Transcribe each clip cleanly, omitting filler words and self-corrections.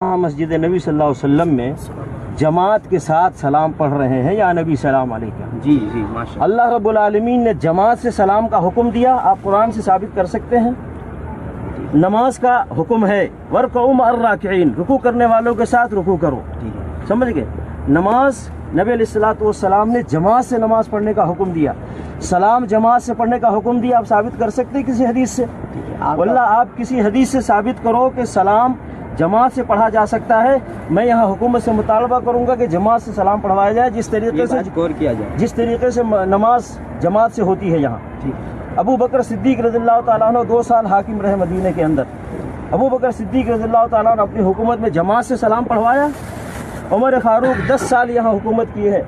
مسجد نبی صلی اللہ علیہ وسلم میں جماعت کے ساتھ سلام پڑھ رہے ہیں یا نبی سلام علیکم؟ جی جی ماشاء اللہ رب العالمین نے جماعت سے سلام کا حکم دیا، آپ قرآن سے ثابت کر سکتے ہیں؟ نماز کا حکم ہے وَارْكَعُوا مَعَ الرَّاكِعِينَ، رکوع کرنے والوں کے ساتھ رکوع کرو، سمجھ گئے؟ نماز نبی علیہ الصلوۃ والسلام نے جماعت سے نماز پڑھنے کا حکم دیا، سلام جماعت سے پڑھنے کا حکم دیا، آپ ثابت کر سکتے ہیں کسی حدیث سے؟ واللہ آپ کسی حدیث سے ثابت کرو کہ سلام جماعت سے پڑھا جا سکتا ہے، میں یہاں حکومت سے مطالبہ کروں گا کہ جماعت سے سلام پڑھوایا جائے جس طریقے سے نماز جماعت سے ہوتی ہے یہاں۔ ابو بکر صدیق رضی اللہ تعالیٰ عنہ 2 سال حاکم رہے مدینے کے اندر، ابو بکر صدیق رضی اللہ تعالیٰ عنہ اپنی حکومت میں جماعت سے سلام پڑھوایا۔ عمر فاروق 10 سال یہاں حکومت کی ہے،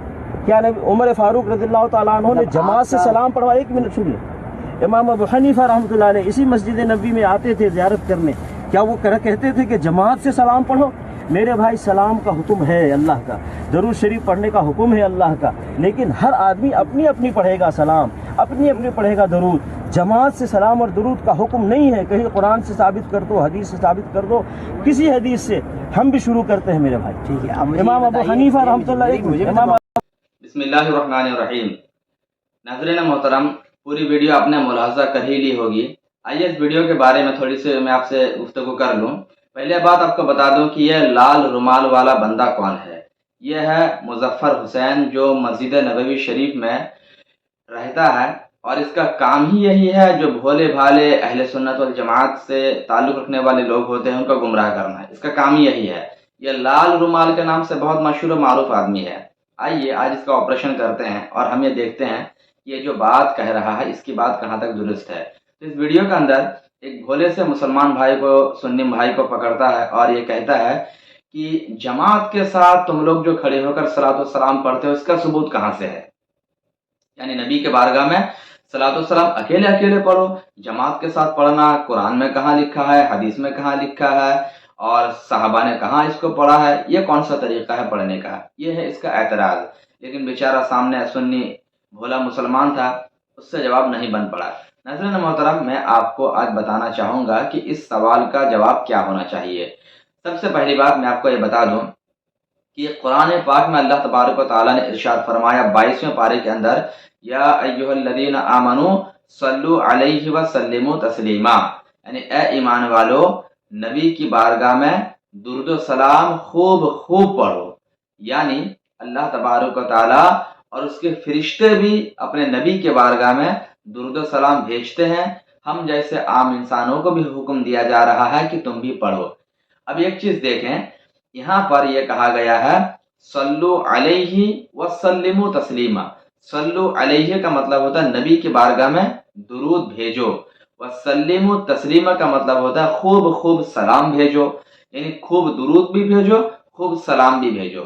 کیا عمر فاروق رضی اللہ تعالیٰ عنہ نے جماعت سے سلام پڑھوایا؟ ایک منٹ سنیے، امام ابو حنیفہ رحمۃ اللہ علیہ اسی مسجد نبوی میں آتے تھے زیارت کرنے، کیا وہ کہتے تھے کہ جماعت سے سلام پڑھو؟ میرے بھائی سلام کا حکم ہے اللہ کا، درود شریف پڑھنے کا حکم ہے اللہ کا، لیکن ہر آدمی اپنی اپنی پڑھے گا سلام، اپنی اپنی پڑھے گا درود، جماعت سے سلام اور درود کا حکم نہیں ہے۔ کہیں قرآن سے ثابت کر دو، حدیث سے ثابت کر دو، کسی حدیث سے ہم بھی شروع کرتے ہیں میرے بھائی۔ ٹھیک ہے، امام ابو حنیفہ رحمۃ اللہ بسم اللہ الرحمن الرحیم۔ ناظرین محترم، پوری ویڈیو آپ نے ملاحظہ کر ہی لی ہوگی، آئیے اس ویڈیو کے بارے میں تھوڑی سی میں آپ سے گفتگو کر لوں۔ پہلے بات آپ کو بتا دوں کہ یہ لال رومال والا بندہ کون ہے۔ یہ ہے مظفر حسین، جو مسجد نبوی شریف میں رہتا ہے، اور اس کا کام ہی یہی ہے جو بھولے بھالے اہل سنت والجماعت سے تعلق رکھنے والے لوگ ہوتے ہیں ان کو گمراہ کرنا ہے، اس کا کام ہی یہی ہے۔ یہ لال رومال کے نام سے بہت مشہور و معروف آدمی ہے۔ آئیے آج اس کا آپریشن کرتے ہیں اور ہم یہ دیکھتے ہیں کہ یہ جو بات کہہ رہا ہے اس کی بات کہاں تک درست ہے۔ تو اس ویڈیو کے اندر ایک بھولے سے مسلمان بھائی کو، سنی بھائی کو پکڑتا ہے اور یہ کہتا ہے کہ جماعت کے ساتھ تم لوگ جو کھڑے ہو کر صلاۃ و سلام پڑھتے ہو اس کا ثبوت کہاں سے ہے؟ یعنی نبی کے بارگاہ میں صلاۃ و سلام اکیلے اکیلے پڑھو، جماعت کے ساتھ پڑھنا قرآن میں کہاں لکھا ہے، حدیث میں کہاں لکھا ہے، اور صحابہ نے کہاں اس کو پڑھا ہے؟ یہ کون سا طریقہ ہے پڑھنے کا؟ یہ ہے اس کا اعتراض۔ لیکن بیچارہ سامنے سنی بھولا مسلمان تھا، اس سے جواب نہیں بن پڑا۔ ناظرین محترم، میں آپ کو آج بتانا چاہوں گا کہ اس سوال کا جواب کیا ہونا چاہیے۔ سب سے پہلی بات میں آپ کو یہ بتا دوں کہ قرآن پاک میں اللہ تبارک و تعالیٰ نے ارشاد فرمایا 22ویں پارے کے اندر، یا ایھا الذین آمنوا صلوا علیہ وسلموا تسلیما، یعنی اے ایمان والو نبی کی بارگاہ میں درود و سلام خوب خوب پڑھو۔ یعنی اللہ تبارک و تعالیٰ اور اس کے فرشتے بھی اپنے نبی کے بارگاہ میں درود و سلام بھیجتے ہیں، ہم جیسے عام انسانوں کو بھی حکم دیا جا رہا ہے کہ تم بھی پڑھو۔ اب ایک چیز دیکھیں، یہاں پر یہ کہا گیا ہے صلو علیہ وسلموا تسلیما۔ صلو علیہ کا مطلب ہوتا ہے نبی کی بارگاہ میں درود بھیجو، وسلموا تسلیما کا مطلب ہوتا ہے خوب خوب سلام بھیجو، یعنی خوب درود بھی بھیجو، خوب سلام بھی بھیجو۔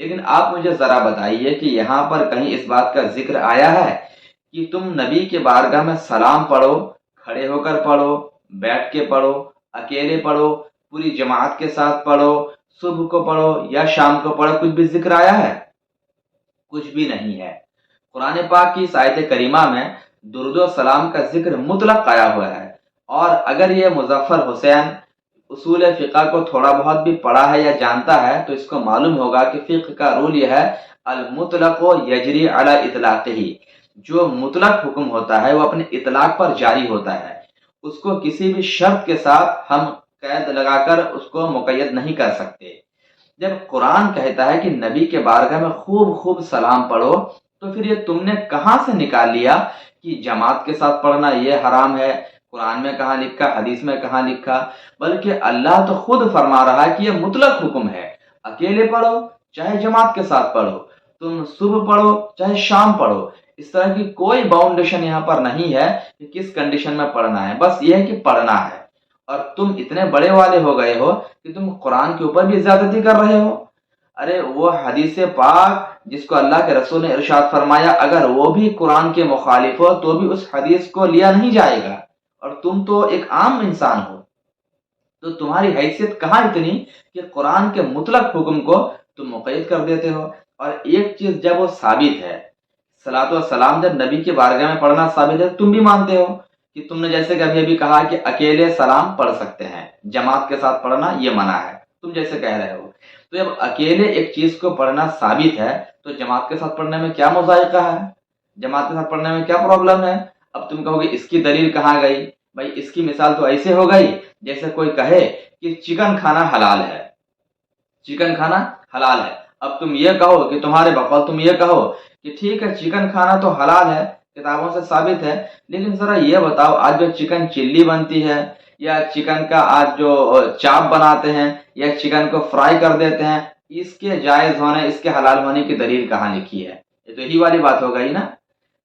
لیکن آپ مجھے ذرا بتائیے کہ یہاں پر کہیں اس بات کا ذکر آیا ہے کہ تم نبی کے بارگاہ میں سلام پڑھو، کھڑے ہو کر پڑھو، بیٹھ کے پڑھو، اکیلے پڑھو، پوری جماعت کے ساتھ پڑھو، صبح کو پڑھو یا شام کو پڑھو؟ کچھ بھی ذکر آیا ہے؟ کچھ بھی نہیں ہے۔ قرآن پاک کی اس آیت کریمہ میں درود و سلام کا ذکر مطلق آیا ہوا ہے، اور اگر یہ مظفر حسین اصول فقہ کو تھوڑا بہت بھی پڑھا ہے یا جانتا ہے تو اس کو معلوم ہوگا کہ فقہ کا رول یہ ہے المطلق یجری علی اطلاقہ، جو مطلق حکم ہوتا ہے وہ اپنے اطلاق پر جاری ہوتا ہے، اس کو کسی بھی شرط کے ساتھ ہم قید لگا کر اس کو مقید نہیں کر سکتے۔ جب قرآن کہتا ہے کہ نبی کے بارگاہ میں خوب خوب سلام پڑھو، تو پھر یہ تم نے کہاں سے نکال لیا کہ جماعت کے ساتھ پڑھنا یہ حرام ہے؟ قرآن میں کہاں لکھا، حدیث میں کہاں لکھا؟ بلکہ اللہ تو خود فرما رہا ہے کہ یہ مطلق حکم ہے، اکیلے پڑھو چاہے جماعت کے ساتھ پڑھو، تم صبح پڑھو چاہے شام پڑھو۔ اس طرح کی کوئی باؤنڈیشن یہاں پر نہیں ہے کہ کس کنڈیشن میں پڑھنا ہے، بس یہ ہے کہ پڑھنا ہے۔ اور تم اتنے بڑے والے ہو گئے ہو کہ تم قرآن کے اوپر بھی زیادتی کر رہے ہو۔ ارے وہ حدیث پاک جس کو اللہ کے رسول نے ارشاد فرمایا اگر وہ بھی قرآن کے مخالف ہو تو بھی اس حدیث کو لیا نہیں جائے گا، اور تم تو ایک عام انسان ہو، تو تمہاری حیثیت کہاں اتنی کہ قرآن کے مطلق حکم کو تم مقید کر دیتے ہو؟ اور ایک چیز جب وہ ثابت ہے، صلاۃ و سلام جب نبی کے بارگاہ میں پڑھنا ثابت ہے، تم بھی مانتے ہو کہ تم نے جیسے کہ ابھی کہا کہ اکیلے سلام پڑھ سکتے ہیں، جماعت کے ساتھ پڑھنا یہ منع ہے، तुम जैसे कह रहे हो। तो जब अकेले एक चीज को पढ़ना साबित है तो जमात के साथ पढ़ने में क्या मुज़ायका है, जमात के साथ पढ़ने में क्या प्रॉब्लम है। अब तुम कहोगे इसकी दलील कहाँ गई, भाई इसकी मिसाल तो ऐसे हो गई जैसे कोई कहे कि चिकन खाना हलाल है, चिकन खाना हलाल है। अब तुम ये कहो कि तुम्हारे बकौल तुम ये कहो कि ठीक है चिकन खाना तो हलाल है, किताबों से साबित है, लेकिन जरा ये बताओ आज जो चिकन चिल्ली बनती है या चिकन का आज जो चाप बनाते हैं या चिकन को फ्राई कर देते हैं, इसके जायज होने इसके हलाल होने की दलील कहाँ लिखी है। ये तो यही वाली बात हो गई ना।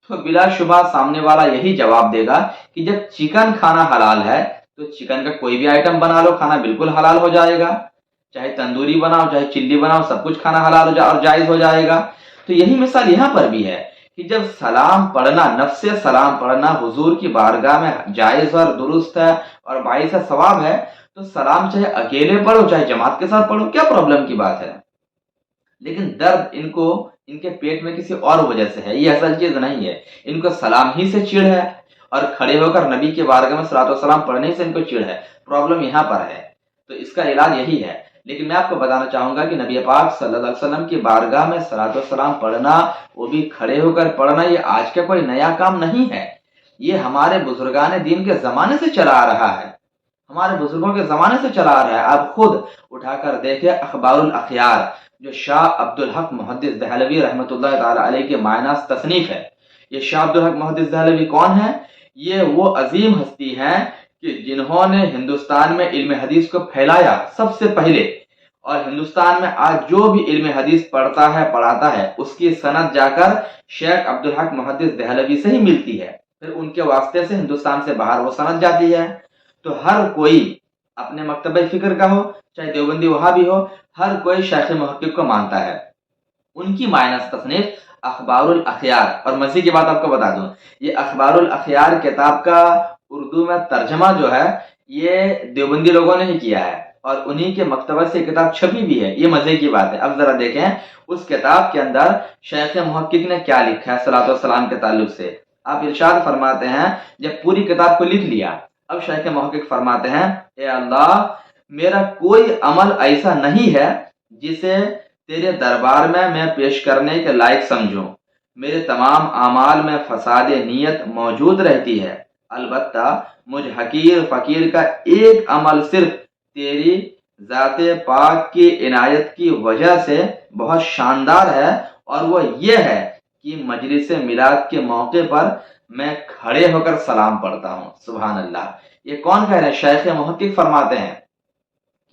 तो बिलाशुबा सामने वाला यही जवाब देगा कि जब चिकन खाना हलाल है तो चिकन का कोई भी आइटम बना लो, खाना बिल्कुल हलाल हो जाएगा, चाहे तंदूरी बनाओ चाहे चिल्ली बनाओ, सब कुछ खाना हलाल हो और जायज हो जाएगा। तो यही मिसाल यहाँ पर भी है कि जब सलाम पढ़ना, नफ्से सलाम पढ़ना हुजूर की बारगाह में जायज और दुरुस्त है और बाइस सवाब है, तो सलाम चाहे अकेले पढ़ो चाहे जमात के साथ पढ़ो, क्या प्रॉब्लम की बात है। लेकिन दर्द इनको इनके पेट में किसी और वजह से है, ये असल चीज नहीं है। इनको सलाम ही से चिढ़ है और खड़े होकर नबी के बारगाह में सलातो सलाम पढ़ने से इनको चिढ़ है। प्रॉब्लम यहाँ पर है, तो इसका इलाज यही है। लेकिन मैं आपको बताना चाहूंगा कि नबी पाक सल्लल्लाहु अलैहि वसल्लम की बारगाह में सलातो सलाम पढ़ना, वो भी खड़े होकर पढ़ना, ये आज का कोई नया काम नहीं है। ये हमारे बुजुर्गान दीन के जमाने से चला आ रहा है, हमारे बुजुर्गों के जमाने से चला आ रहा है। आप खुद उठाकर देखें अखबारुल अखयार, जो शाह अब्दुल हक मुहद्दिस दहलवी रहमतुल्लाह ताला अलैह के मायनास तसनीफ है। ये शाह अब्दुल हक मुहद्दिस दहलवी कौन है? ये वो अजीम हस्ती हैं कि जिन्होंने हिंदुस्तान में इल्म हदीस को फैलाया सबसे पहले, और हिंदुस्तान में आज जो भी इल्म हदीस पढ़ता है पढ़ाता है उसकी सनद जाकर शेख अब्दुल हक मुहद्दिस दहलवी से ही मिलती है, फिर उनके वास्ते से हिंदुस्तान से बाहर वो सनद जाती है। तो हर कोई अपने मकतबे फिक्र का हो चाहे देवबंदी वहाबी हो, हर कोई शेख मुहक्किक को मानता है। उनकी मायनस तसनीफ अखबारुल अखयार, और मज़े की बात आपको बता दूं, ये अखबारुल अखयार किताब का उर्दू में तर्जमा जो है ये देवबंदी लोगों ने ही किया है और उन्हीं के मकतबे से किताब छपी भी है। ये मजे की बात है। अब जरा देखें उस किताब के अंदर शेख मुहक्किक ने क्या लिखा है सलातो सलाम के ताल्लुक से। आप इरशाद फरमाते हैं, जब पूरी किताब को लिख लिया, अब शेख मुहक्किक फरमाते हैं, ए अल्लाह मेरा कोई अमल ऐसा नहीं है जिसे तेरे दरबार में मैं पेश करने के लायक समझूं। मेरे तमाम अमाल में फसाद नीयत मौजूद रहती है। अलबत्ता मुझ हकीर फकीर का एक अमल सिर्फ तेरी ज़ाते पाक की इनायत की वजह से बहुत शानदार है, और वो ये है कि मजलिस मिलाद के मौके पर मैं खड़े होकर सलाम पढ़ता हूँ। सुभान अल्लाह। ये कौन कह रहे हैं? शेख मुहक्किक फरमाते हैं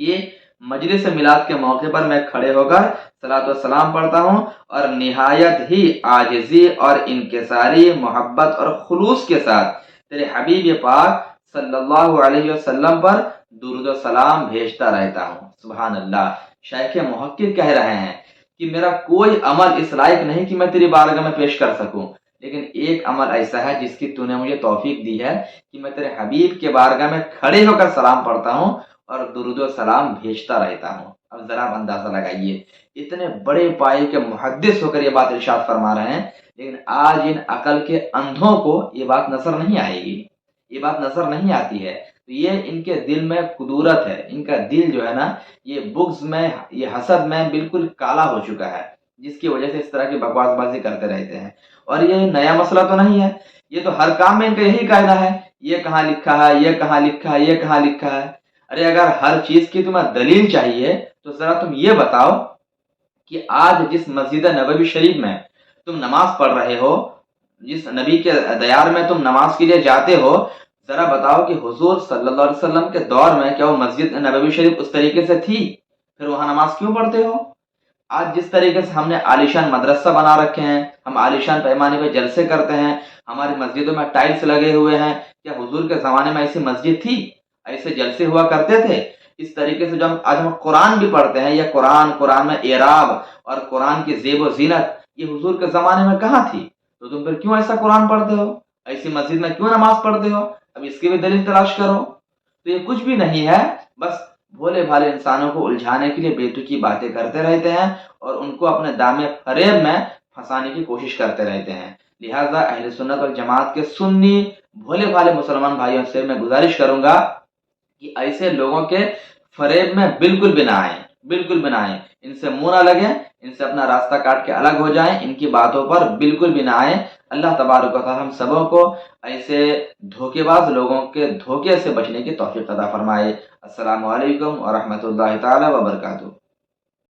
कि मजलिस मिलाद के मौके पर मैं खड़े होकर सलातो सलाम पढ़ता हूँ और निहायत ही आजिज़ी और इनकिसारी मोहब्बत और खुलूस के साथ तेरे हबीब पाक सल्लल्लाहु अलैहि वसल्लम पर दुरूद सलाम भेजता रहता हूँ। सुभान अल्लाह। शेख मुहक्किक कह रहे हैं कि मेरा कोई अमल इस लायक नहीं कि मैं तेरी बारगाह में पेश कर सकूं, लेकिन एक अमल ऐसा है जिसकी तूने मुझे तौफीक दी है कि मैं तेरे हबीब के बारगाह में खड़े होकर सलाम पढ़ता हूँ और दुरूद सलाम भेजता रहता हूँ। अब जरा आप अंदाजा लगाइए, इतने बड़े पाए के मुहद्दिस होकर ये बात इरशाद फरमा रहे हैं, लेकिन आज इन अकल के अंधों को ये बात नजर नहीं आएगी, ये बात नजर नहीं आती है। तो ये इनके दिल में कुदूरत है, इनका दिल जो है ना ये बुग़्ज़ में, ये हसद में बिल्कुल काला हो चुका है, जिसकी वजह से इस तरह की बकवासबाजी करते रहते हैं। और ये नया मसला तो नहीं है, ये तो हर काम में इनका यही कायदा है, ये कहाँ लिखा है, ये कहाँ लिखा है, ये कहाँ लिखा है। अरे अगर हर चीज की तुम्हें दलील चाहिए तो जरा तुम ये बताओ कि आज जिस मस्जिद नबवी शरीफ में तुम नमाज पढ़ रहे हो, जिस नबी के दयार में तुम नमाज के लिए जाते हो, जरा बताओ कि हुजूर सल्लल्लाहु अलैहि वसल्लम के दौर में क्या वो मस्जिद नबवी शरीफ उस तरीके से थी? फिर वहां नमाज क्यों पढ़ते हो? आज जिस तरीके से हमने आलिशान मदरसा बना रखे हैं, हम आलिशान पैमाने पे जलसे करते हैं, हमारी मस्जिदों में टाइल्स लगे हुए हैं, क्या हुजूर के जमाने में ऐसी मस्जिद थी, ऐसे जलसे हुआ करते थे? इस तरीके से जो आज हम कुरान भी पढ़ते हैं, या कुरान में एराब और कुरान की ज़ेब व ज़ीनत, ये हुजूर के जमाने में कहाँ थी? तो तुम फिर क्यों ऐसा कुरान पढ़ते हो, ऐसी मस्जिद में क्यों नमाज पढ़ते हो? अब इसकी भी दलील तलाश करो। तो ये कुछ भी नहीं है, बस भोले भाले इंसानों को उलझाने के लिए बेतुकी बातें करते रहते हैं और उनको अपने दामे फरेब में फंसाने की कोशिश करते रहते हैं। लिहाजा अहले सुन्नत वल जमात के सुन्नी भोले भाले मुसलमान भाइयों से मैं गुजारिश करूंगा कि ऐसे लोगों के फरेब में बिल्कुल भी ना आए, बिल्कुल भी ना आए। इनसे मुंह ना लगे, इनसे अपना रास्ता काट के अलग हो जाएं, इनकी बातों पर बिल्कुल भी ना आए। अल्लाह तबारक व तआला हम सबों को ऐसे धोखेबाज लोगों के धोखे से बचने की तौफीक अता फरमाए। अस्सलामु अलैकुम व रहमतुल्लाहि तआला व बरकातुहू।